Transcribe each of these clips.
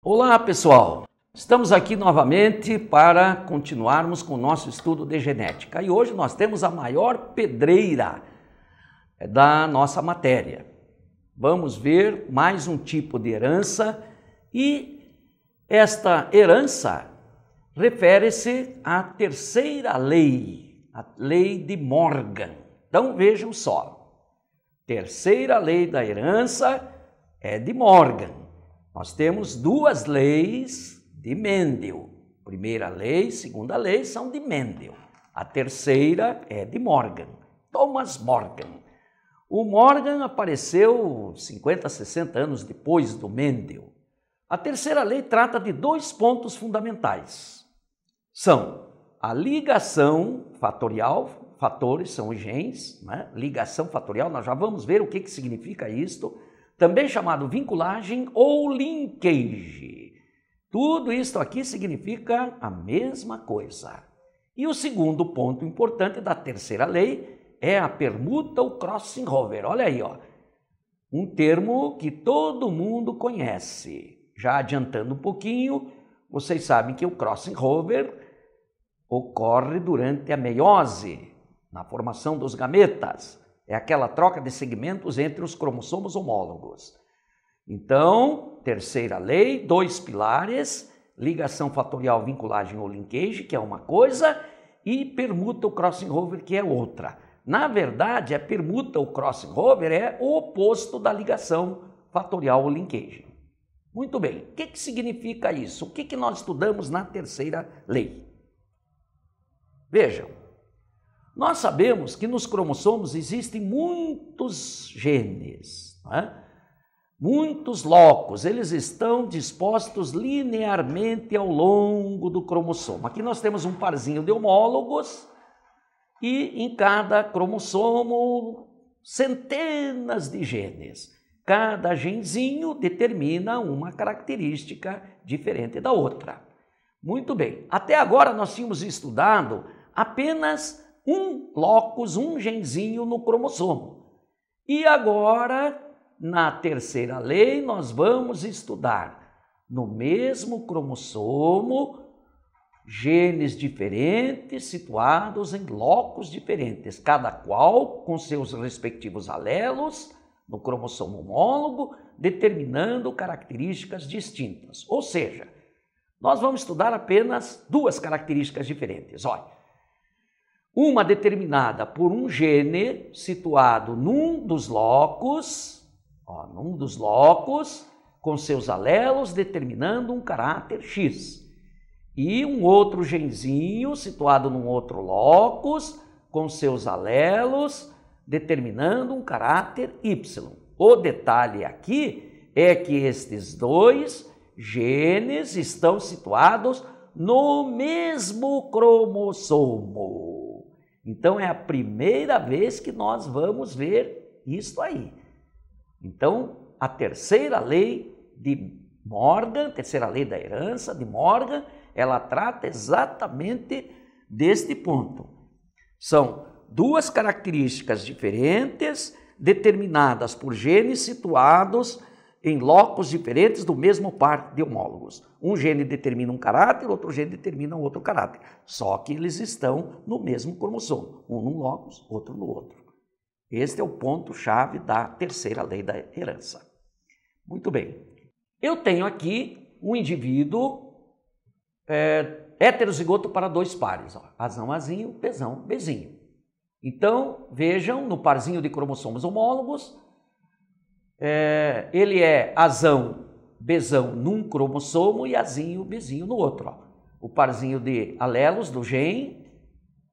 Olá, pessoal! Estamos aqui novamente para continuarmos com o nosso estudo de genética. E hoje nós temos a maior pedreira da nossa matéria. Vamos ver mais um tipo de herança e esta herança refere-se à terceira lei, a lei de Morgan. Então vejam só, terceira lei da herança é de Morgan. Nós temos duas leis de Mendel. Primeira lei, segunda lei são de Mendel. A terceira é de Morgan, Thomas Morgan. O Morgan apareceu 50, 60 anos depois do Mendel. A terceira lei trata de dois pontos fundamentais. São a ligação fatorial, fatores são os genes, né? Ligação fatorial, nós já vamos ver o que significa isto, também chamado vinculagem ou linkage. Tudo isso aqui significa a mesma coisa. E o segundo ponto importante da terceira lei é a permuta ou crossing over. Olha aí, ó, um termo que todo mundo conhece. Já adiantando um pouquinho, vocês sabem que o crossing over ocorre durante a meiose, na formação dos gametas. É aquela troca de segmentos entre os cromossomos homólogos. Então, terceira lei, dois pilares, ligação fatorial, vinculagem ou linkage, que é uma coisa, e permuta ou crossing over, que é outra. Na verdade, a permuta ou crossing over é o oposto da ligação fatorial ou linkage. Muito bem, o que significa isso? O que nós estudamos na terceira lei? Vejam. Nós sabemos que nos cromossomos existem muitos genes, né? Muitos locos, eles estão dispostos linearmente ao longo do cromossomo. Aqui nós temos um parzinho de homólogos e em cada cromossomo centenas de genes. Cada genzinho determina uma característica diferente da outra. Muito bem, até agora nós tínhamos estudado apenas um locus, um genzinho no cromossomo. E agora, na terceira lei, nós vamos estudar no mesmo cromossomo genes diferentes situados em locos diferentes, cada qual com seus respectivos alelos no cromossomo homólogo, determinando características distintas. Ou seja, nós vamos estudar apenas duas características diferentes. Olha, uma determinada por um gene situado num dos locos, com seus alelos determinando um caráter X. E um outro genzinho situado num outro locus, com seus alelos determinando um caráter Y. O detalhe aqui é que estes dois genes estão situados no mesmo cromossomo. Então, é a primeira vez que nós vamos ver isso aí. Então, a terceira lei de Morgan, terceira lei da herança de Morgan, ela trata exatamente deste ponto. São duas características diferentes, determinadas por genes situados em locos diferentes do mesmo par de homólogos. Um gene determina um caráter, outro gene determina outro caráter. Só que eles estão no mesmo cromossomo, um num locus, outro no outro. Este é o ponto-chave da terceira lei da herança. Muito bem. Eu tenho aqui um indivíduo heterozigoto para dois pares. Ó, Azão, Azinho, Bzão, Bzinho. Então, vejam, no parzinho de cromossomos homólogos, ele é Azão, Bzão num cromossomo e Azinho, Bzinho no outro. Ó. O parzinho de alelos do gene,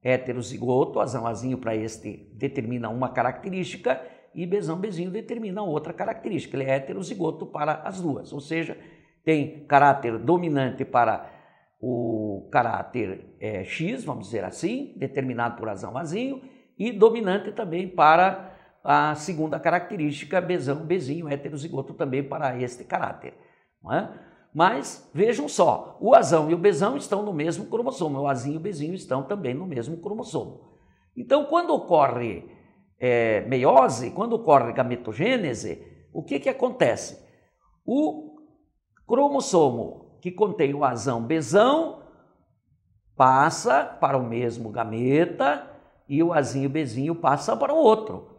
heterozigoto, Azão, Azinho para este determina uma característica e Bzão, Bzinho determina outra característica. Ele é heterozigoto para as duas, ou seja, tem caráter dominante para o caráter X, vamos dizer assim, determinado por Azão, Azinho, e dominante também para a segunda característica, Bzão, Bzinho, heterozigoto também para este caráter. Não é? Mas vejam só, o Azão e o Bzão estão no mesmo cromossomo, o Azinho e o Bzinho estão também no mesmo cromossomo. Então, quando ocorre meiose, quando ocorre gametogênese, o que acontece? cromossomo que contém o azão Bzão passa para o mesmo gameta e o azinho Bzinho passa para o outro.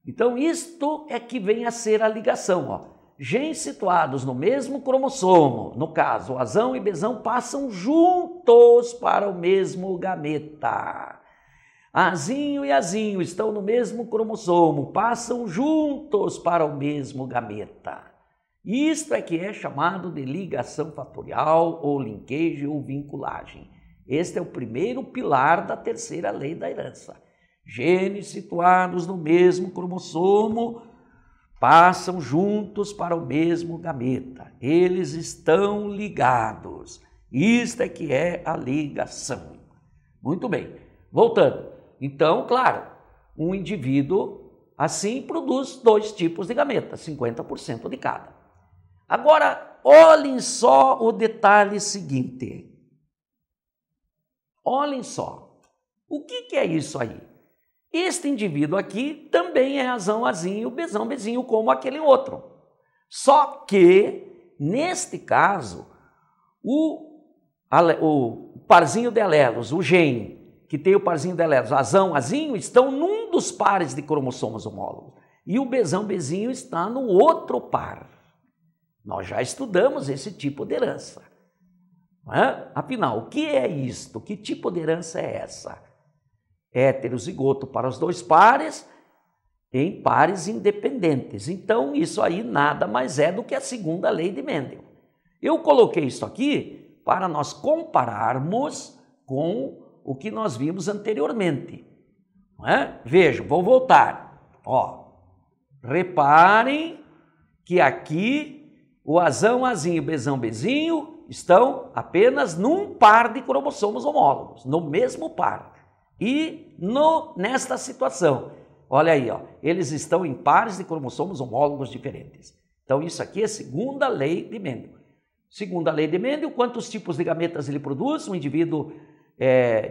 Então, isto é que vem a ser a ligação, ó. Genes situados no mesmo cromossomo, no caso, o azão e Bzão passam juntos para o mesmo gameta. Azinho e azinho estão no mesmo cromossomo, passam juntos para o mesmo gameta. Isto é que é chamado de ligação fatorial ou linkagem ou vinculagem. Este é o primeiro pilar da terceira lei da herança. Genes situados no mesmo cromossomo passam juntos para o mesmo gameta. Eles estão ligados. Isto é que é a ligação. Muito bem. Voltando. Então, claro, um indivíduo assim produz 2 tipos de gametas, 50% de cada. Agora, olhem só o detalhe seguinte. Olhem só. O que é isso aí? Este indivíduo aqui também é azão, azinho, Bzão, Bzinho, como aquele outro. Só que, neste caso, o parzinho de alelos, o gene que tem o parzinho de alelos, azão, azinho, estão num dos pares de cromossomos homólogos. E o Bzão, Bzinho está no outro par. Nós já estudamos esse tipo de herança. Não é? Afinal, o que é isto? Que tipo de herança é essa? Heterozigoto para os 2 pares, em pares independentes. Então, isso aí nada mais é do que a segunda lei de Mendel. Eu coloquei isso aqui para nós compararmos com o que nós vimos anteriormente. Não é? Vejam, vou voltar. Ó, reparem que aqui o azão, azinho, Bzão, Bzinho estão apenas num par de cromossomos homólogos, no mesmo par. E nesta situação, olha aí, ó, eles estão em pares de cromossomos homólogos diferentes. Então, isso aqui é segunda lei de Mendel. Segunda lei de Mendel, quantos tipos de gametas ele produz? Um indivíduo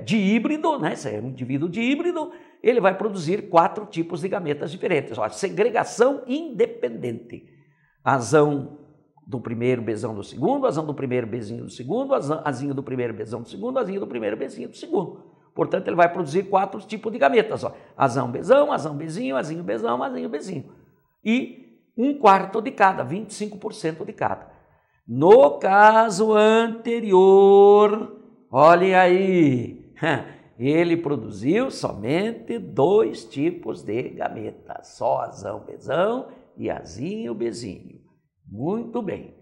diíbrido, né? Se é um indivíduo diíbrido, ele vai produzir 4 tipos de gametas diferentes. Ó, segregação independente. Azão do primeiro, Bzão do segundo, azão do primeiro, Bzinho do segundo, azinho do primeiro, Bzão do segundo, azinho do primeiro, Bzinho do segundo. Portanto, ele vai produzir 4 tipos de gametas. Ó. Azão, Bzão, azão, Bzinho, azinho, Bzão, azinho, Bzinho. E 1/4 de cada, 25% de cada. No caso anterior, olhem aí, ele produziu somente 2 tipos de gametas. Só azão, Bzão e azinho, Bzinho. Muito bem.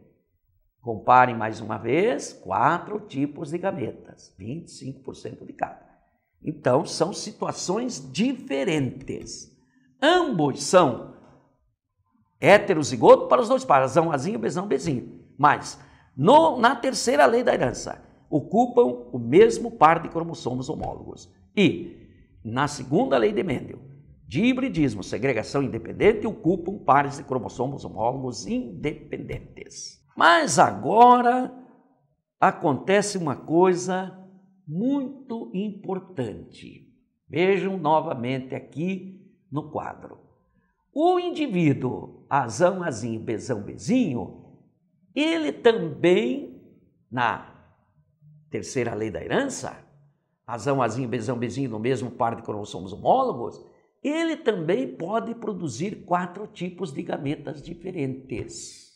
Comparem mais uma vez, 4 tipos de gametas, 25% de cada. Então, são situações diferentes. Ambos são heterozigoto para os 2 pares, azão, azinho, Bzão, Bzinho. Mas, na terceira lei da herança, ocupam o mesmo par de cromossomos homólogos. E, na segunda lei de Mendel, de hibridismo, segregação independente, ocupam pares de cromossomos homólogos independentes. Mas agora acontece uma coisa muito importante. Vejam novamente aqui no quadro. O indivíduo azão, azinho, Bzão, Bzinho, ele também, na terceira lei da herança, azão, azinho, Bzão, Bzinho no mesmo par de cromossomos homólogos, ele também pode produzir 4 tipos de gametas diferentes.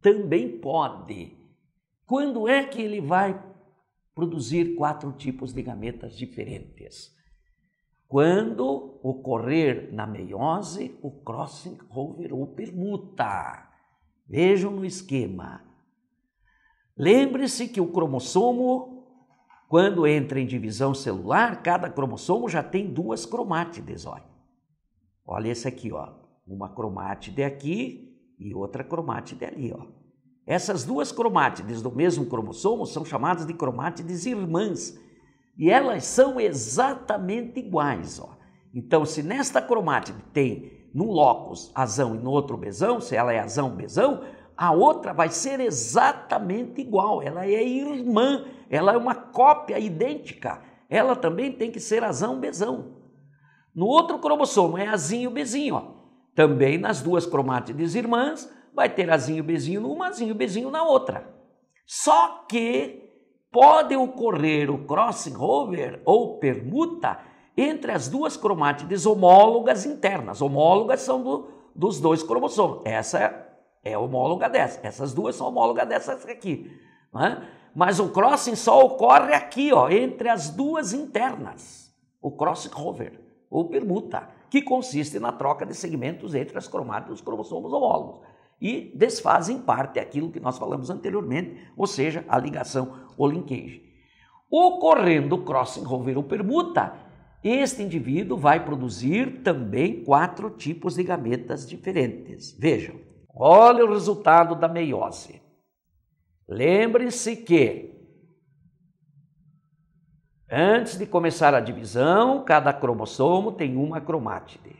Também pode. Quando é que ele vai produzir 4 tipos de gametas diferentes? Quando ocorrer na meiose o crossing over ou permuta. Vejam no esquema. Lembre-se que o cromossomo, quando entra em divisão celular, cada cromossomo já tem 2 cromátides. Olha esse aqui, ó. Uma cromátide aqui e outra cromátide ali, ó. Essas 2 cromátides do mesmo cromossomo são chamadas de cromátides irmãs. E elas são exatamente iguais, ó. Então, se nesta cromátide tem num locus azão e no outro Bzão, se ela é azão, Bzão, a outra vai ser exatamente igual. Ela é irmã, ela é uma cópia idêntica. Ela também tem que ser azão, Bzão. No outro cromossomo é azinho, Bzinho, ó. Também nas 2 cromátides irmãs, vai ter Azinho, Bzinho numa, Azinho, Bzinho na outra. Só que pode ocorrer o crossing over ou permuta entre as duas cromátides homólogas internas. Homólogas são dos dois cromossomos. Essa é homóloga dessa. Essas duas são homólogas dessas aqui. Né? Mas o crossing só ocorre aqui, ó, entre as duas internas. O crossing over ou permuta, que consiste na troca de segmentos entre as cromátides dos cromossomos homólogos e desfazem em parte aquilo que nós falamos anteriormente, ou seja, a ligação ou linkage. Ocorrendo o crossing over ou permuta, este indivíduo vai produzir também 4 tipos de gametas diferentes. Vejam, olha o resultado da meiose. Lembrem-se que antes de começar a divisão, cada cromossomo tem uma cromátide.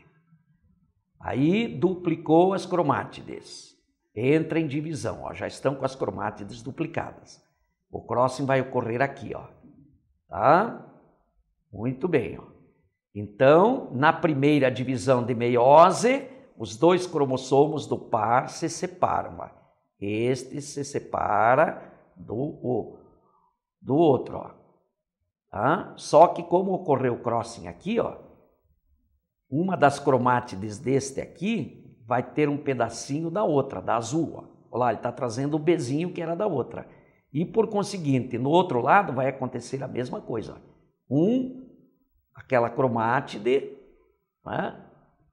Aí duplicou as cromátides. Entra em divisão, ó, já estão com as cromátides duplicadas. O crossing vai ocorrer aqui, ó. Tá? Muito bem, ó. Então, na primeira divisão de meiose, os 2 cromossomos do par se separam. Ó. Este se separa do outro, ó. Tá? Só que como ocorreu o crossing aqui, ó, uma das cromátides deste aqui vai ter um pedacinho da outra, da azul. Ó. Olha lá, ele está trazendo o Bzinho que era da outra. E por conseguinte, no outro lado vai acontecer a mesma coisa. Aquela cromátide, né,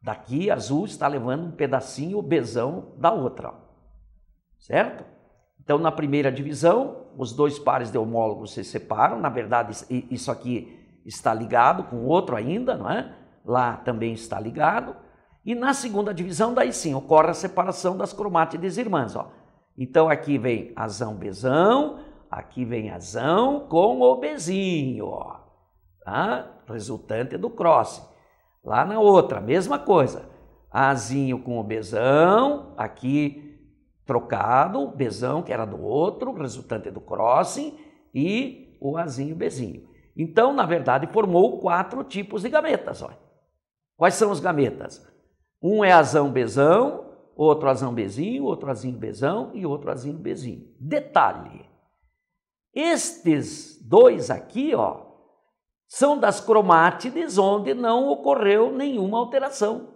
daqui azul está levando um pedacinho, o Bzão da outra. Ó. Certo? Então, na primeira divisão, os 2 pares de homólogos se separam. Na verdade, isso aqui está ligado com o outro ainda, não é? Lá também está ligado. E na segunda divisão, daí sim, ocorre a separação das cromátides irmãs. Ó. Então, aqui vem Azão, Bzão, aqui vem Azão com o Bzinho, ó, tá? Resultante do crossing. Lá na outra, mesma coisa. Azinho com o Bzão, aqui trocado, o Bzão que era do outro, resultante do crossing, e o Azinho, Bzinho. Então, na verdade, formou 4 tipos de gametas. Ó. Quais são os gametas? Um é Azão, Bzão, outro Azão, Bzinho, outro Azinho, Bzão e outro Azinho, Bzinho. Detalhe, estes 2 aqui, ó, são das cromátides onde não ocorreu nenhuma alteração,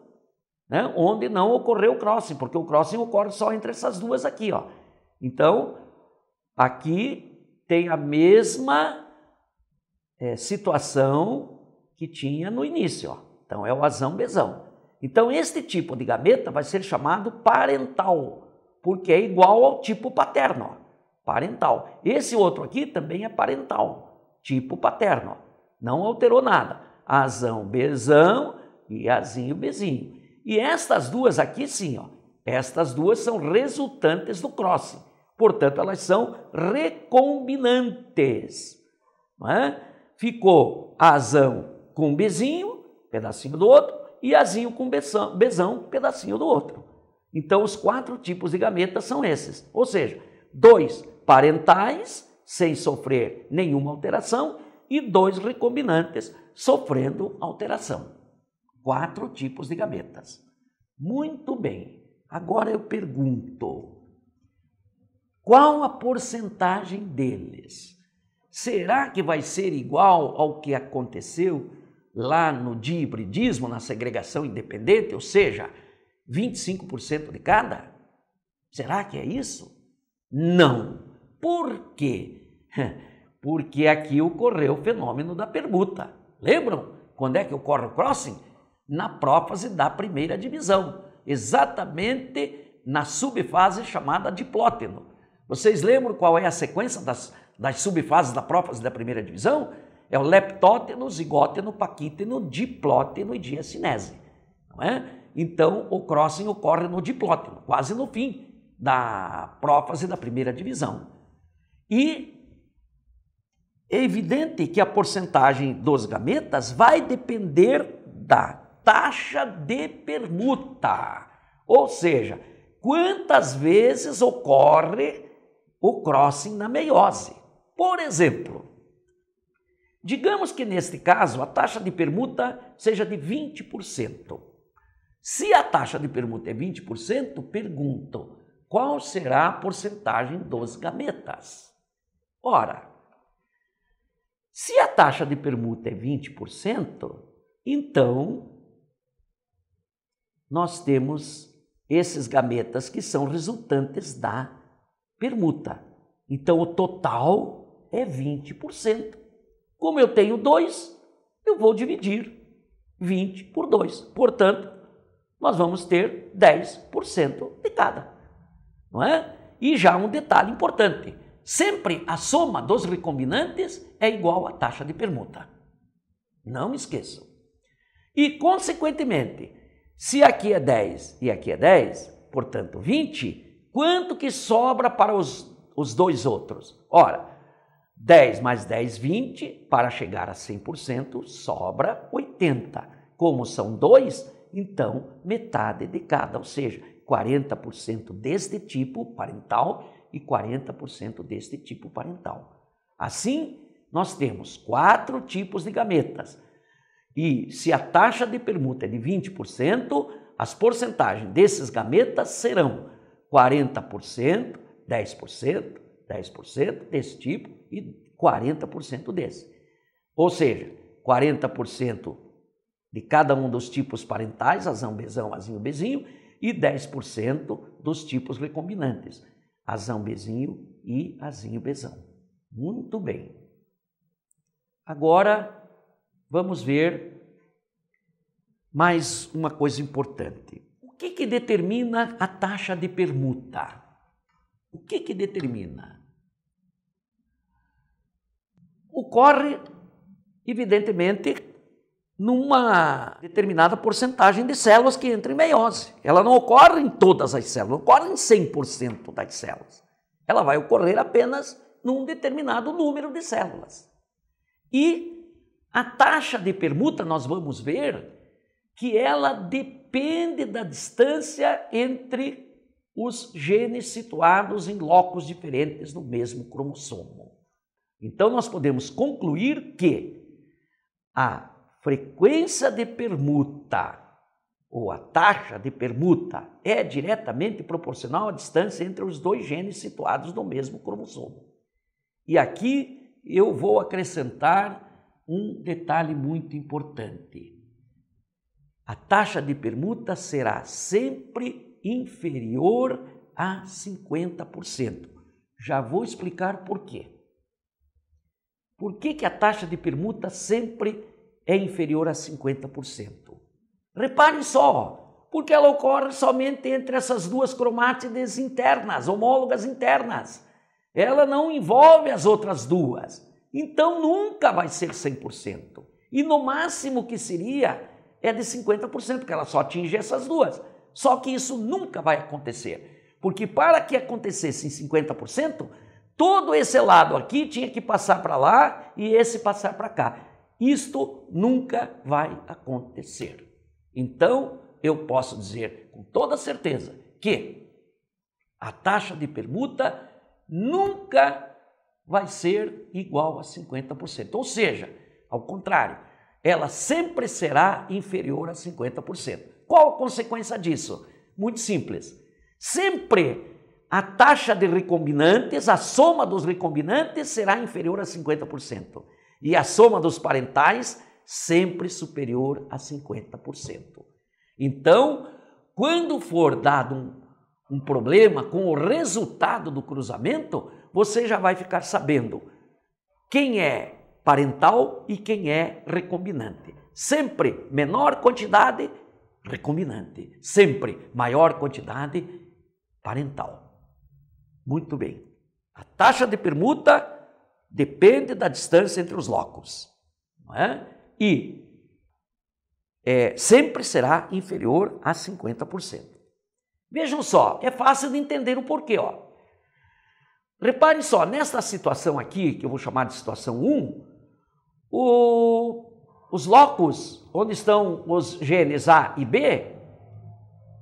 né? Onde não ocorreu o crossing, porque o crossing ocorre só entre essas 2 aqui, ó. Então, aqui tem a mesma situação que tinha no início, ó. Então, é o Azão, Bzão. Então, este tipo de gameta vai ser chamado parental, porque é igual ao tipo paterno, ó, parental. Esse outro aqui também é parental, tipo paterno, ó, não alterou nada. Azão, Bzão e Azinho, Bzinho. E estas 2 aqui sim, ó, estas 2 são resultantes do crossing, portanto, elas são recombinantes. Não é? Ficou Azão com Bzinho, pedacinho do outro, e Azinho com Bzão, pedacinho do outro. Então, os 4 tipos de gametas são esses. Ou seja, 2 parentais, sem sofrer nenhuma alteração, e 2 recombinantes, sofrendo alteração. 4 tipos de gametas. Muito bem. Agora eu pergunto, qual a porcentagem deles? Será que vai ser igual ao que aconteceu lá no dihibridismo, na segregação independente, ou seja, 25% de cada? Será que é isso? Não. Por quê? Porque aqui ocorreu o fenômeno da permuta. Lembram? Quando é que ocorre o crossing? Na prófase da primeira divisão, exatamente na subfase chamada diplóteno. Vocês lembram qual é a sequência das subfases da prófase da primeira divisão? É o leptóteno, zigóteno, paquíteno, diplóteno e diacinese. Não é? Então, o crossing ocorre no diplóteno, quase no fim da prófase da primeira divisão. E é evidente que a porcentagem dos gametas vai depender da taxa de permuta, ou seja, quantas vezes ocorre o crossing na meiose. Por exemplo, digamos que neste caso a taxa de permuta seja de 20%. Se a taxa de permuta é 20%, pergunto, qual será a porcentagem dos gametas. Ora, se a taxa de permuta é 20%, então nós temos esses gametas que são resultantes da permuta. Então o total é 20%. Como eu tenho 2, eu vou dividir 20 por 2. Portanto, nós vamos ter 10% de cada. Não é? E já um detalhe importante. Sempre a soma dos recombinantes é igual à taxa de permuta. Não esqueçam. E, consequentemente, se aqui é 10 e aqui é 10, portanto 20, quanto que sobra para os dois outros? Ora, 10 mais 10, 20, para chegar a 100%, sobra 80. Como são 2, então metade de cada, ou seja, 40% deste tipo parental e 40% deste tipo parental. Assim, nós temos 4 tipos de gametas. E se a taxa de permuta é de 20%, as porcentagens desses gametas serão 40%, 10%, 10% desse tipo e 40% desse. Ou seja, 40% de cada um dos tipos parentais, azão, bezão, azinho, bezinho, e 10% dos tipos recombinantes, azão, bezinho e azinho, bezão. Muito bem. Agora, vamos ver mais uma coisa importante. O que determina a taxa de permuta? O que determina? Ocorre, evidentemente, numa determinada porcentagem de células que entram em meiose. Ela não ocorre em todas as células, não ocorre em 100% das células. Ela vai ocorrer apenas num determinado número de células. E a taxa de permuta, nós vamos ver que ela depende da distância entre os genes situados em locos diferentes no mesmo cromossomo. Então, nós podemos concluir que a frequência de permuta ou a taxa de permuta é diretamente proporcional à distância entre os dois genes situados no mesmo cromossomo. E aqui eu vou acrescentar um detalhe muito importante. A taxa de permuta será sempre inferior a 50%. Já vou explicar por quê. Por que a taxa de permuta sempre é inferior a 50%? Reparem só, porque ela ocorre somente entre essas duas cromátides internas, homólogas internas. Ela não envolve as outras duas. Então nunca vai ser 100%. E no máximo que seria é de 50%, porque ela só atinge essas duas. Só que isso nunca vai acontecer. Porque para que acontecesse em 50%, todo esse lado aqui tinha que passar para lá e esse passar para cá. Isto nunca vai acontecer. Então, eu posso dizer com toda certeza que a taxa de permuta nunca vai ser igual a 50%. Ou seja, ao contrário, ela sempre será inferior a 50%. Qual a consequência disso? Muito simples. Sempre a taxa de recombinantes, a soma dos recombinantes será inferior a 50%. E a soma dos parentais sempre superior a 50%. Então, quando for dado um problema com o resultado do cruzamento, você já vai ficar sabendo quem é parental e quem é recombinante. Sempre menor quantidade, recombinante. Sempre maior quantidade, parental. Muito bem. A taxa de permuta depende da distância entre os locos, não é? E sempre será inferior a 50%. Vejam só, é fácil de entender o porquê. Reparem só, nesta situação aqui, que eu vou chamar de situação 1, os locos onde estão os genes A e B,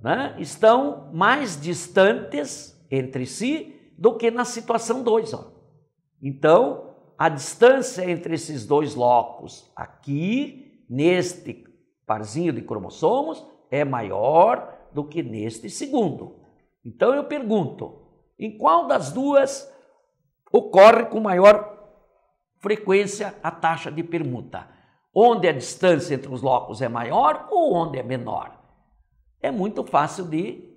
né, estão mais distantes entre si do que na situação 2. Então, a distância entre esses dois locos aqui, neste parzinho de cromossomos, é maior do que neste segundo. Então eu pergunto, em qual das duas ocorre com maior frequência a taxa de permuta? Onde a distância entre os blocos é maior ou onde é menor? É muito fácil de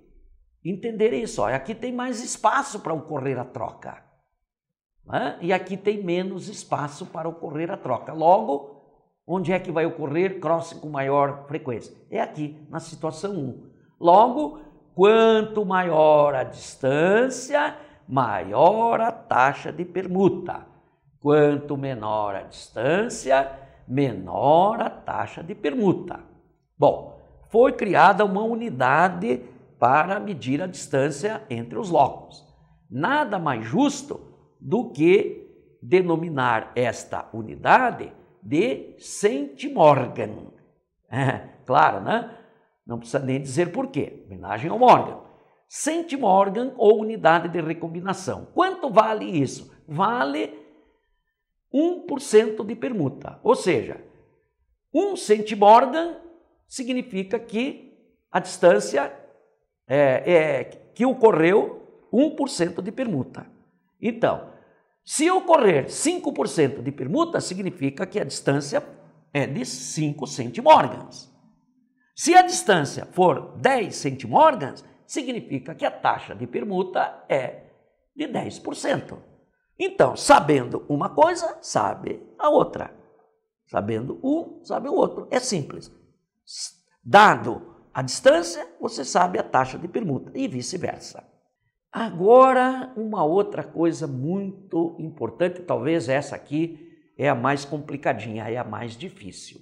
entender isso. Ó. Aqui tem mais espaço para ocorrer a troca, né? E aqui tem menos espaço para ocorrer a troca. Logo, onde é que vai ocorrer crossing com maior frequência? É aqui, na situação 1. Logo, quanto maior a distância, maior a taxa de permuta. Quanto menor a distância, menor a taxa de permuta. Bom, foi criada uma unidade para medir a distância entre os blocos. Nada mais justo do que denominar esta unidade de centimorgan. Claro, né? Não precisa nem dizer por quê. Homenagem ao Morgan. Centimorgan ou unidade de recombinação. Quanto vale isso? Vale 1% de permuta. Ou seja, 1 centimorgan significa que a distância que ocorreu 1% de permuta. Então, se ocorrer 5% de permuta, significa que a distância é de 5 centimorgans. Se a distância for 10 centimorgans, significa que a taxa de permuta é de 10%. Então, sabendo uma coisa, sabe a outra. Sabendo um, sabe o outro. É simples. Dado a distância, você sabe a taxa de permuta e vice-versa. Agora, uma outra coisa muito importante, talvez essa aqui é a mais complicadinha, é a mais difícil.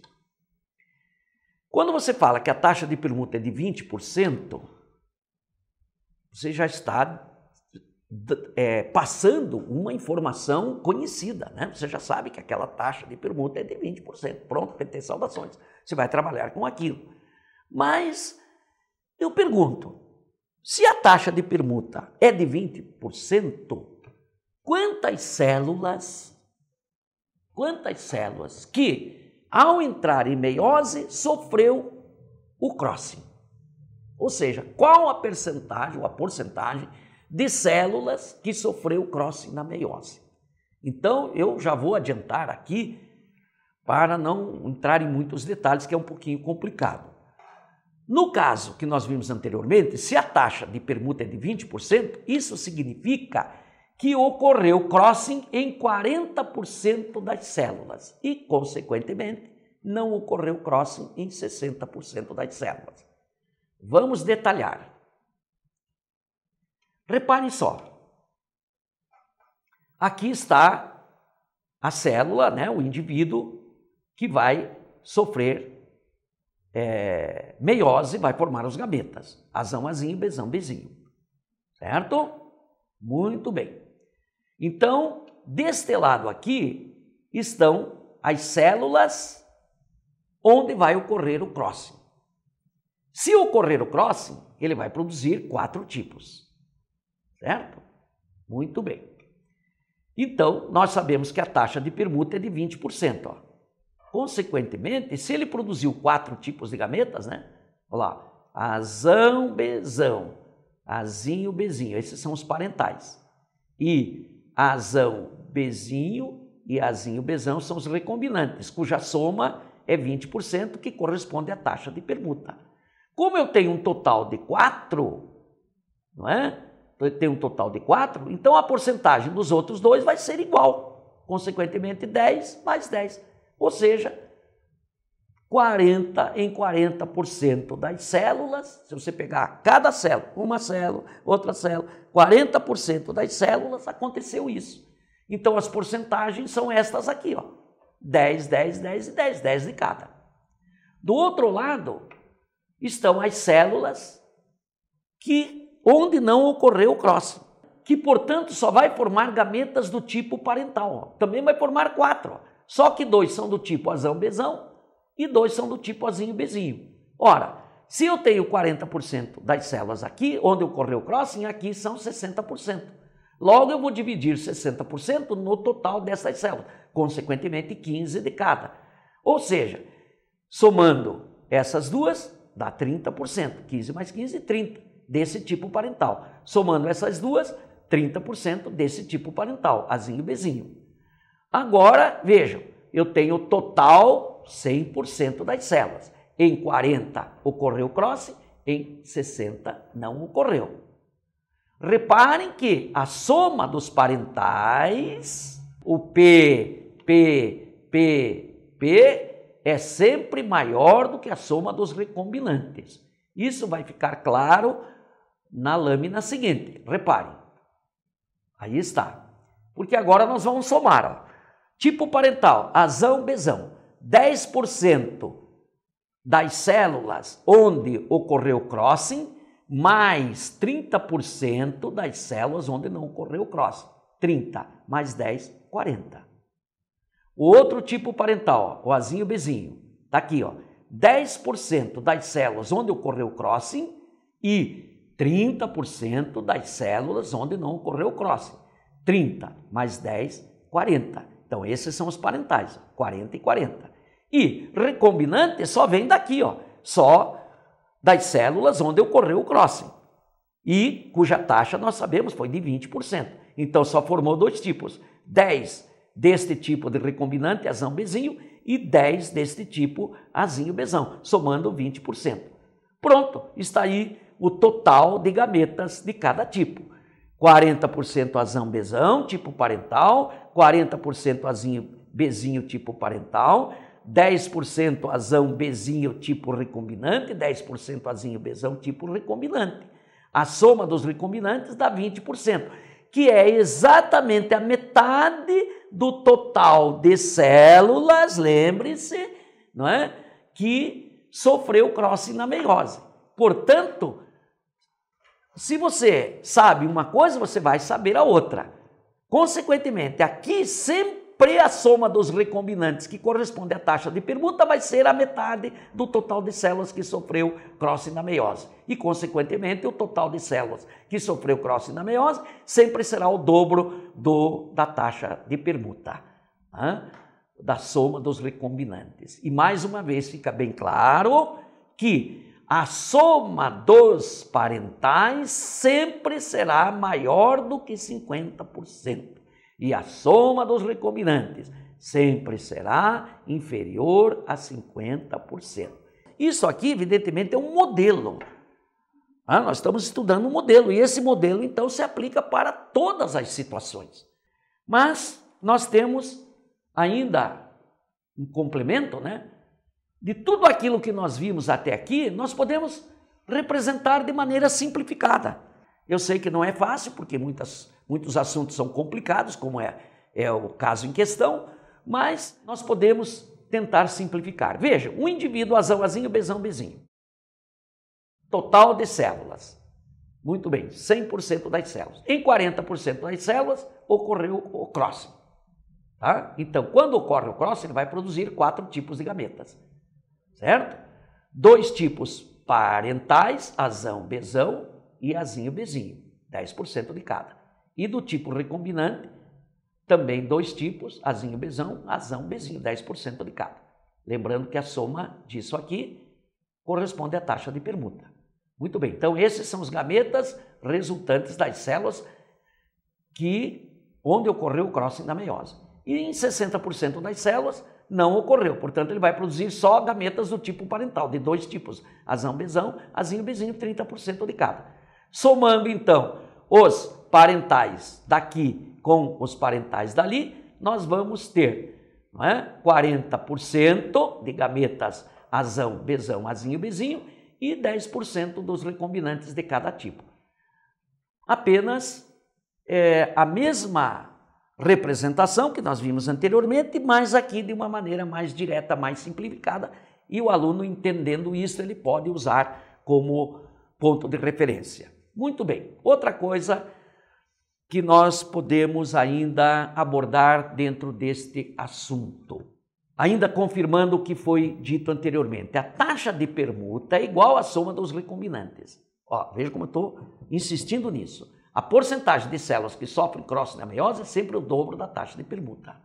Quando você fala que a taxa de permuta é de 20%, você já está passando uma informação conhecida, né? Você já sabe que aquela taxa de permuta é de 20%. Pronto, PT saudações. Você vai trabalhar com aquilo. Mas eu pergunto, se a taxa de permuta é de 20%, quantas células que, ao entrar em meiose, sofreu o crossing? Ou seja, qual a percentagem ou a porcentagem de células que sofreu crossing na meiose? Então, eu já vou adiantar aqui para não entrar em muitos detalhes, que é um pouquinho complicado. No caso que nós vimos anteriormente, se a taxa de permuta é de 20%, isso significa que ocorreu crossing em 40% das células e, consequentemente, não ocorreu crossing em 60% das células. Vamos detalhar. Reparem só. Aqui está a célula, né, o indivíduo que vai sofrer meiose, vai formar os gametas. Azão, azinho, bezão, bezinho. Certo? Muito bem. Então, deste lado aqui estão as células onde vai ocorrer o crossing. Se ocorrer o crossing, ele vai produzir 4 tipos. Certo? Muito bem. Então, nós sabemos que a taxa de permuta é de 20%. Ó. Consequentemente, se ele produziu 4 tipos de gametas, né? Olha lá, azão, bezão, azinho, bezinho, esses são os parentais. E azão, bezinho e azinho, bezão são os recombinantes, cuja soma é 20%, que corresponde à taxa de permuta. Como eu tenho um total de 4, não é? Eu tenho um total de 4, então a porcentagem dos outros dois vai ser igual. Consequentemente, 10 mais 10. Ou seja, 40 em 40% das células, se você pegar cada célula, uma célula, outra célula, 40% das células, aconteceu isso. Então, as porcentagens são estas aqui, ó. 10, 10, 10 e 10, 10 de cada. Do outro lado, estão as células onde não ocorreu o crossing, que, portanto, só vai formar gametas do tipo parental. Ó. Também vai formar 4, ó. Só que 2 são do tipo azão-bezão e 2 são do tipo azinho-bezinho. Ora, se eu tenho 40% das células aqui, onde ocorreu o crossing, aqui são 60%. Logo, eu vou dividir 60% no total dessas células, consequentemente 15 de cada. Ou seja, somando essas duas, dá 30%. 15 mais 15, 30. desse tipo parental. Somando essas duas, 30% desse tipo parental, Azinho e Bzinho. Agora, vejam, eu tenho total 100% das células. Em 40 ocorreu crossing, em 60 não ocorreu. Reparem que a soma dos parentais, o P, é sempre maior do que a soma dos recombinantes. Isso vai ficar claro na lâmina seguinte. Reparem. Aí está. Porque agora nós vamos somar. Ó. Tipo parental, Azão, Bzão. 10% das células onde ocorreu crossing, mais 30% das células onde não ocorreu crossing. 30 mais 10, 40. O outro tipo parental, ó, o Azinho e o Bzinho, está aqui, ó, 10% das células onde ocorreu crossing e 30% das células onde não ocorreu crossing. 30 mais 10, 40. Então, esses são os parentais, 40 e 40. E recombinante só vem daqui, ó, só das células onde ocorreu o crossing. E cuja taxa, nós sabemos, foi de 20%. Então, só formou dois tipos, 10 deste tipo de recombinante, Azão, Bzinho, e 10 deste tipo, Azinho, Bzão, somando 20%. Pronto, está aí o total de gametas de cada tipo. 40% Azão, Bzão, tipo parental, 40% Azinho, Bzinho, tipo parental, 10% Azão, Bzinho, tipo recombinante, 10% Azinho, Bzão, tipo recombinante. A soma dos recombinantes dá 20%, que é exatamente a metade do total de células, lembre-se, não é? Que sofreu crossing na meiose. Portanto, se você sabe uma coisa, você vai saber a outra. Consequentemente, aqui sempre a soma dos recombinantes, que corresponde à taxa de permuta, vai ser a metade do total de células que sofreu crossing na meiose. E, consequentemente, o total de células que sofreu crossing na meiose sempre será o dobro da taxa de permuta, da soma dos recombinantes. E, mais uma vez, fica bem claro que a soma dos parentais sempre será maior do que 50%. E a soma dos recombinantes sempre será inferior a 50%. Isso aqui, evidentemente, é um modelo. Nós estamos estudando um modelo, e esse modelo, então, se aplica para todas as situações. Mas nós temos ainda um complemento, né? De tudo aquilo que nós vimos até aqui, nós podemos representar de maneira simplificada. Eu sei que não é fácil, porque muitos assuntos são complicados, como é o caso em questão, mas nós podemos tentar simplificar. Veja, um indivíduo Azão, Azinho, Bzão, Bzinho. Total de células. Muito bem, 100% das células. Em 40% das células ocorreu o crossing. Tá? Então, quando ocorre o crossing, ele vai produzir 4 tipos de gametas. Certo? 2 tipos parentais, Azão, Bzão e Azinho, Bzinho. 10% de cada. E do tipo recombinante, também 2 tipos, Azinho, Bzão, Azão, Bzinho, 10% de cada. Lembrando que a soma disso aqui corresponde à taxa de permuta. Muito bem, então esses são os gametas resultantes das células onde ocorreu o crossing da meiose. E em 60% das células não ocorreu, portanto ele vai produzir só gametas do tipo parental, de 2 tipos, Azão, Bzão, Azinho, Bzinho, 30% de cada. Somando então os parentais daqui com os parentais dali, nós vamos ter 40% de gametas Azão, Bzão, Azinho, Bzinho e 10% dos recombinantes de cada tipo. Apenas a mesma representação que nós vimos anteriormente, mas aqui de uma maneira mais direta, mais simplificada, e o aluno, entendendo isso, ele pode usar como ponto de referência. Muito bem, outra coisa que nós podemos ainda abordar dentro deste assunto, ainda confirmando o que foi dito anteriormente, a taxa de permuta é igual à soma dos recombinantes. Veja como eu estou insistindo nisso. A porcentagem de células que sofrem crossing na meiose é sempre o dobro da taxa de permuta.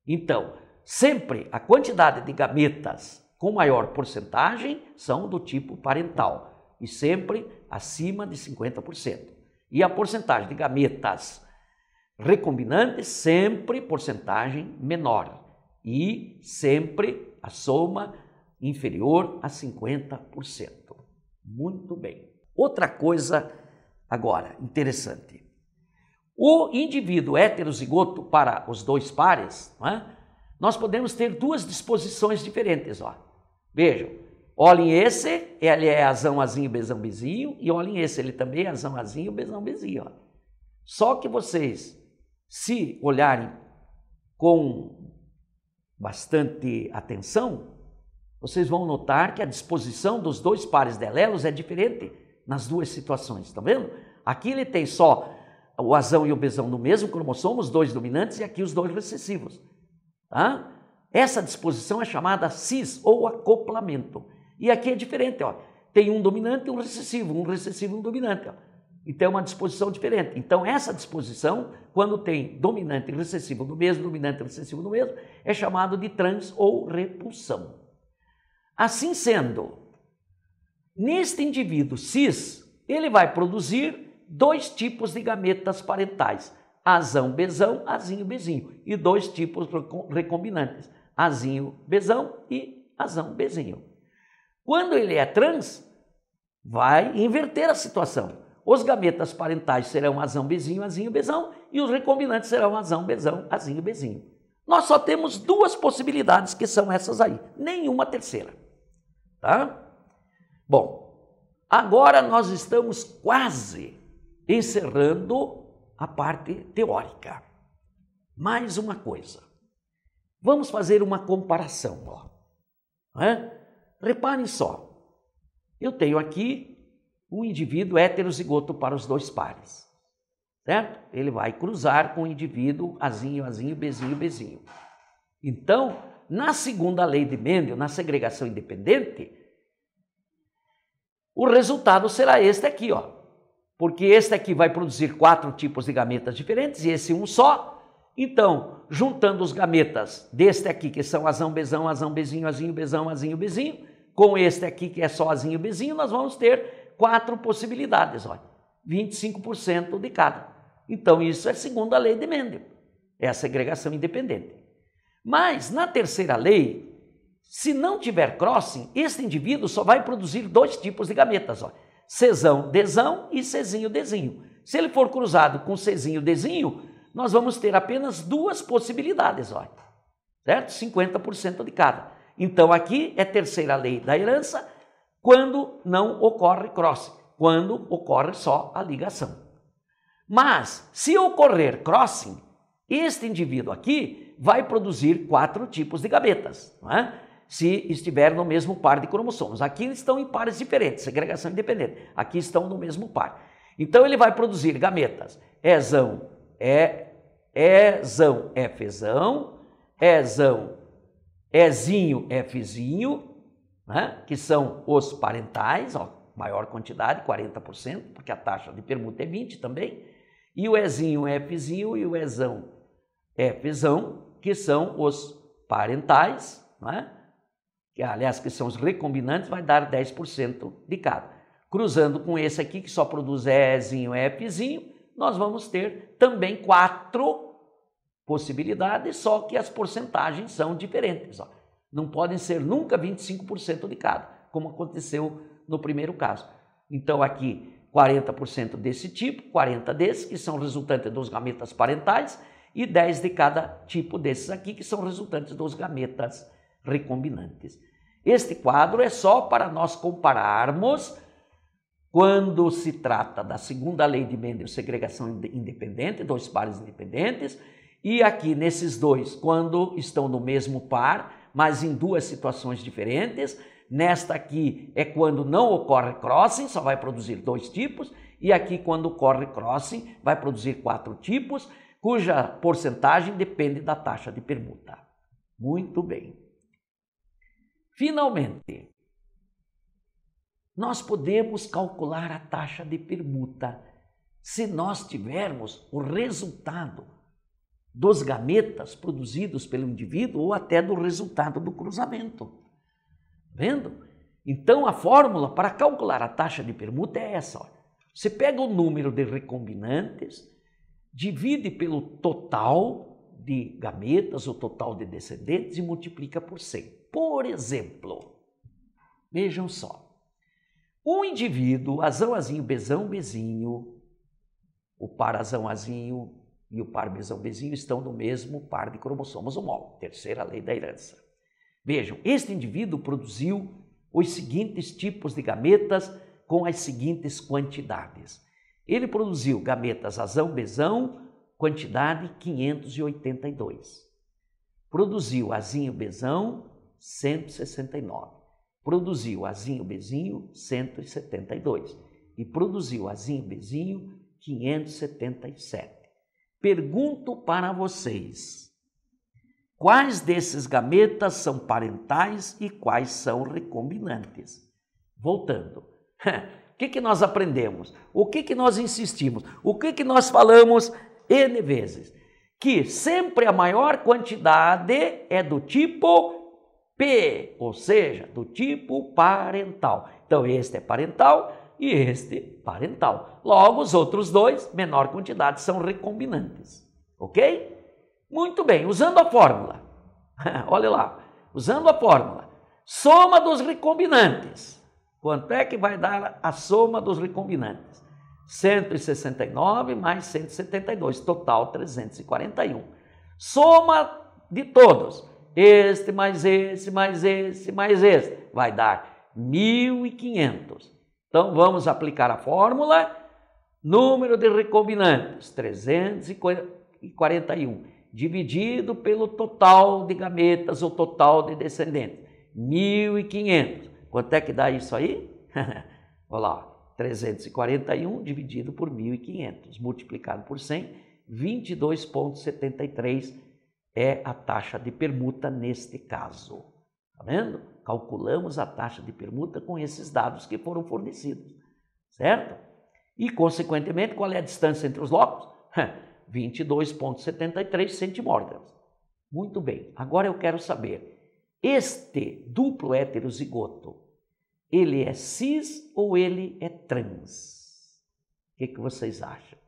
Então, sempre a quantidade de gametas com maior porcentagem são do tipo parental e sempre acima de 50%. E a porcentagem de gametas recombinantes, sempre porcentagem menor e sempre a soma inferior a 50%. Muito bem. Outra coisa agora interessante. O indivíduo heterozigoto para os dois pares, não é? Nós podemos ter duas disposições diferentes. Ó. Vejam, olhem esse, ele é azão, azinho, bezão, bezinho, e olhem esse, ele também é azão, azinho, bezão, bezinho. Ó. Só que vocês, se olharem com bastante atenção, vocês vão notar que a disposição dos dois pares de alelos é diferente nas duas situações, estão vendo? Aqui ele tem só o azão e o bezão no mesmo cromossomo, os dois dominantes, e aqui os dois recessivos. Tá? Essa disposição é chamada cis ou acoplamento. E aqui é diferente, ó. Tem um dominante e um recessivo e um dominante. Ó. Então é uma disposição diferente. Então essa disposição, quando tem dominante e recessivo no mesmo, dominante e recessivo no mesmo, é chamado de trans ou repulsão. Assim sendo, neste indivíduo cis, ele vai produzir dois tipos de gametas parentais, azão, bezão, azinho, bezinho, e dois tipos recombinantes, azinho, bezão e azão, bezinho. Quando ele é trans, vai inverter a situação. Os gametas parentais serão azão, bezinho, azinho, bezão, e os recombinantes serão azão, bezão, azinho, bezinho. Nós só temos duas possibilidades, que são essas aí, nenhuma terceira. Tá? Bom, agora nós estamos quase encerrando a parte teórica. Mais uma coisa. Vamos fazer uma comparação. Ó. Reparem só. Eu tenho aqui um indivíduo heterozigoto para os dois pares. Certo? Ele vai cruzar com o indivíduo azinho, azinho, bezinho, bezinho. Então, na segunda lei de Mendel, na segregação independente, o resultado será este aqui, ó. Porque este aqui vai produzir 4 tipos de gametas diferentes e esse um só. Então, juntando os gametas deste aqui, que são azão, bezinho, azinho, bezão, azinho, bezinho, com este aqui, que é só azinho, bezinho, nós vamos ter 4 possibilidades, ó. 25% de cada. Então, isso é segundo a lei de Mendel. É a segregação independente. Mas, na terceira lei, se não tiver crossing, este indivíduo só vai produzir 2 tipos de gametas, ó. Czão, Dzão e Czinho, Dzinho. Se ele for cruzado com Czinho, Dzinho, nós vamos ter apenas 2 possibilidades, ó. Certo? 50% de cada. Então, aqui é terceira lei da herança, quando não ocorre crossing, quando ocorre só a ligação. Mas, se ocorrer crossing, este indivíduo aqui vai produzir 4 tipos de gametas, não é? Se estiver no mesmo par de cromossomos. Aqui estão em pares diferentes, segregação independente. Aqui estão no mesmo par. Então, ele vai produzir gametas Ezão, Ezão, Fzão, Ezão, Ezinho, Fzinho, né? Que são os parentais, ó, maior quantidade, 40%, porque a taxa de permuta é 20% também. E o Ezinho, Fzinho e o Ezão, Fzão, que são os parentais, né? Que, aliás, que são os recombinantes, vai dar 10% de cada. Cruzando com esse aqui, que só produz Ezinho, Fzinho, nós vamos ter também 4 possibilidades, só que as porcentagens são diferentes. Ó. Não podem ser nunca 25% de cada, como aconteceu no primeiro caso. Então, aqui, 40% desse tipo, 40% desses, que são resultantes dos gametas parentais, e 10% de cada tipo desses aqui, que são resultantes dos gametas recombinantes. Este quadro é só para nós compararmos quando se trata da segunda lei de Mendel, segregação independente, 2 pares independentes, e aqui nesses 2, quando estão no mesmo par, mas em 2 situações diferentes. Nesta aqui é quando não ocorre crossing, só vai produzir 2 tipos, e aqui quando ocorre crossing, vai produzir 4 tipos, cuja porcentagem depende da taxa de permuta. Muito bem. Finalmente, nós podemos calcular a taxa de permuta se nós tivermos o resultado dos gametas produzidos pelo indivíduo ou até do resultado do cruzamento. Vendo? Então, a fórmula para calcular a taxa de permuta é essa. Ó. Você pega o número de recombinantes, divide pelo total de gametas, o total de descendentes e multiplica por 100. Por exemplo, vejam só. Um indivíduo, azão, azinho, bezão, bezinho, o par azão, azinho e o par bezão, bezinho estão no mesmo par de cromossomos homólogos. Terceira lei da herança. Vejam, este indivíduo produziu os seguintes tipos de gametas com as seguintes quantidades. Ele produziu gametas azão, bezão, quantidade 582. Produziu azinho, bezão, 169. Produziu azinho, bezinho, 172. E produziu azinho, bezinho, 577. Pergunto para vocês, quais desses gametas são parentais e quais são recombinantes? Voltando, o que nós aprendemos? O que nós insistimos? O que nós falamos N vezes? Que sempre a maior quantidade é do tipo P, ou seja, do tipo parental. Então, este é parental e este parental. Logo, os outros dois, menor quantidade, são recombinantes. Ok? Muito bem, usando a fórmula. Olha lá, usando a fórmula. Soma dos recombinantes. Quanto é que vai dar a soma dos recombinantes? 169 mais 172, total 341. Soma de todos. Este mais esse, mais esse, mais esse. Vai dar 1.500. Então, vamos aplicar a fórmula. Número de recombinantes, 341. Dividido pelo total de gametas, ou total de descendentes. 1.500. Quanto é que dá isso aí? Olha lá. 341 dividido por 1.500. Multiplicado por 100, 22,73 é a taxa de permuta neste caso. Tá vendo? Calculamos a taxa de permuta com esses dados que foram fornecidos, certo? E, consequentemente, qual é a distância entre os locos? 22,73 centimórgãos. Muito bem, agora eu quero saber, este duplo heterozigoto, ele é cis ou ele é trans? O que vocês acham?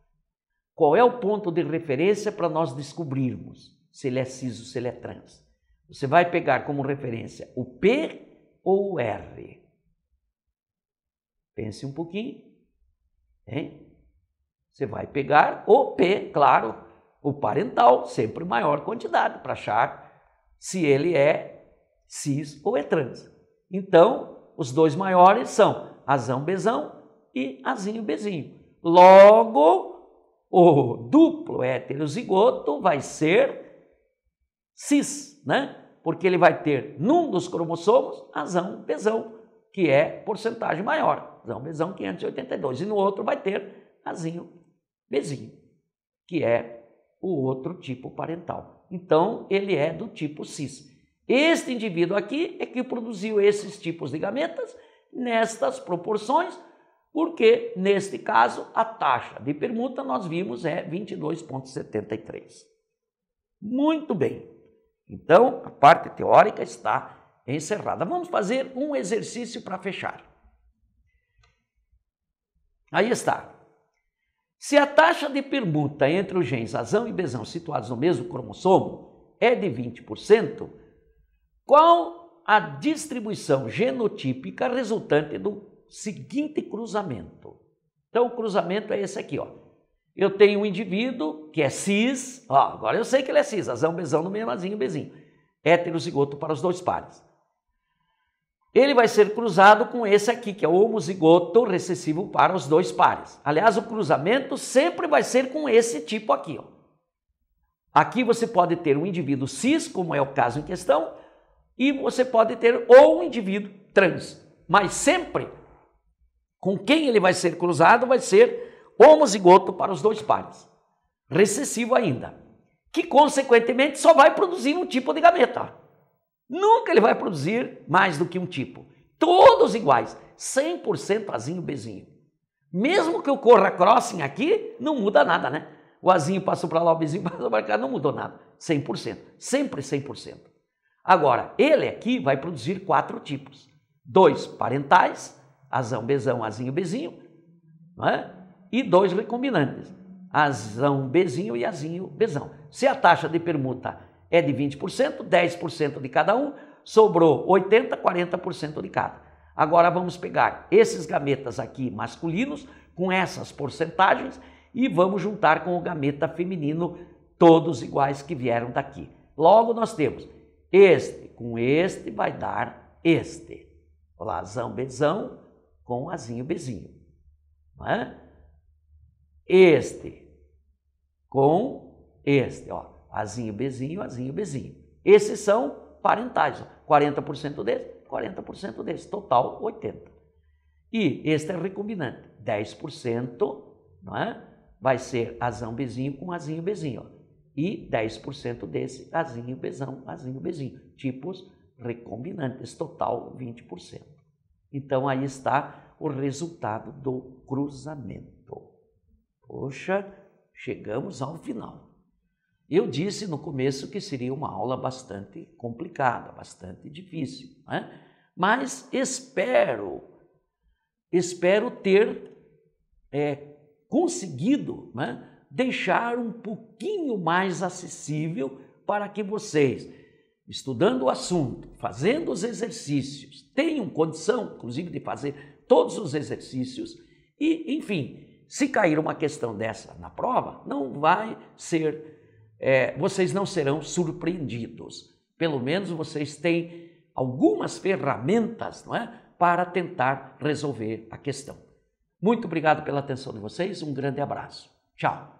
Qual é o ponto de referência para nós descobrirmos se ele é cis ou se ele é trans? Você vai pegar como referência o P ou o R? Pense um pouquinho. Hein? Você vai pegar o P, claro, o parental, sempre maior quantidade, para achar se ele é cis ou é trans. Então, os dois maiores são azão, bezão e azinho, bezinho. Logo, o duplo heterozigoto vai ser cis, né? Porque ele vai ter num dos cromossomos azão, bezão, que é porcentagem maior. Azão, bezão, 582. E no outro vai ter azinho, bezinho, que é o outro tipo parental. Então, ele é do tipo cis. Este indivíduo aqui é que produziu esses tipos de gametas nestas proporções, porque, neste caso, a taxa de permuta, nós vimos, é 22,73. Muito bem. Então, a parte teórica está encerrada. Vamos fazer um exercício para fechar. Aí está. Se a taxa de permuta entre os genes azão e bezão situados no mesmo cromossomo é de 20%, qual a distribuição genotípica resultante do seguinte cruzamento? Então, o cruzamento é esse aqui, ó. Eu tenho um indivíduo que é cis, ó, agora eu sei que ele é cis, azão, bezão no mesmo azinho, bezinho. Heterozigoto para os dois pares. Ele vai ser cruzado com esse aqui, que é o homozigoto recessivo para os dois pares. Aliás, o cruzamento sempre vai ser com esse tipo aqui, ó. Aqui você pode ter um indivíduo cis, como é o caso em questão, e você pode ter ou um indivíduo trans. Mas sempre, com quem ele vai ser cruzado, vai ser homozigoto para os dois pares. Recessivo ainda. Que, consequentemente, só vai produzir um tipo de gameta. Nunca ele vai produzir mais do que um tipo. Todos iguais. 100% azinho, bezinho. Mesmo que eu corra crossing aqui, não muda nada, né? O azinho passou para lá, o bezinho passou para cá, não mudou nada. 100%. Sempre 100%. Agora, ele aqui vai produzir 4 tipos. 2 parentais, azão, bezão, azinho, bezinho, não é? E 2 recombinantes, azão, bezinho e azinho, bezão. Se a taxa de permuta é de 20%, 10% de cada um, sobrou 80%, 40% de cada. Agora vamos pegar esses gametas aqui masculinos com essas porcentagens e vamos juntar com o gameta feminino, todos iguais que vieram daqui. Logo nós temos este com este vai dar este. Olha lá, azão, bezão com azinho, bezinho. Não é? Este com este, ó, azinho, bezinho, azinho, bezinho. Esses são parentais, ó, 40% desse, 40% desse, total 80%. E este é recombinante, 10%, não é? Vai ser azão, bezinho com azinho, bezinho, ó. E 10% desse azinho, bezão, azinho, bezinho. Tipos recombinantes, total 20%. Então aí está o resultado do cruzamento. Poxa, chegamos ao final. Eu disse no começo que seria uma aula bastante complicada, bastante difícil, né? Mas espero ter conseguido, né, deixar um pouquinho mais acessível para que vocês, estudando o assunto, fazendo os exercícios, tenham condição, inclusive, de fazer todos os exercícios e, enfim, se cair uma questão dessa na prova, não vai ser, vocês não serão surpreendidos. Pelo menos vocês têm algumas ferramentas, não é, para tentar resolver a questão. Muito obrigado pela atenção de vocês, um grande abraço. Tchau.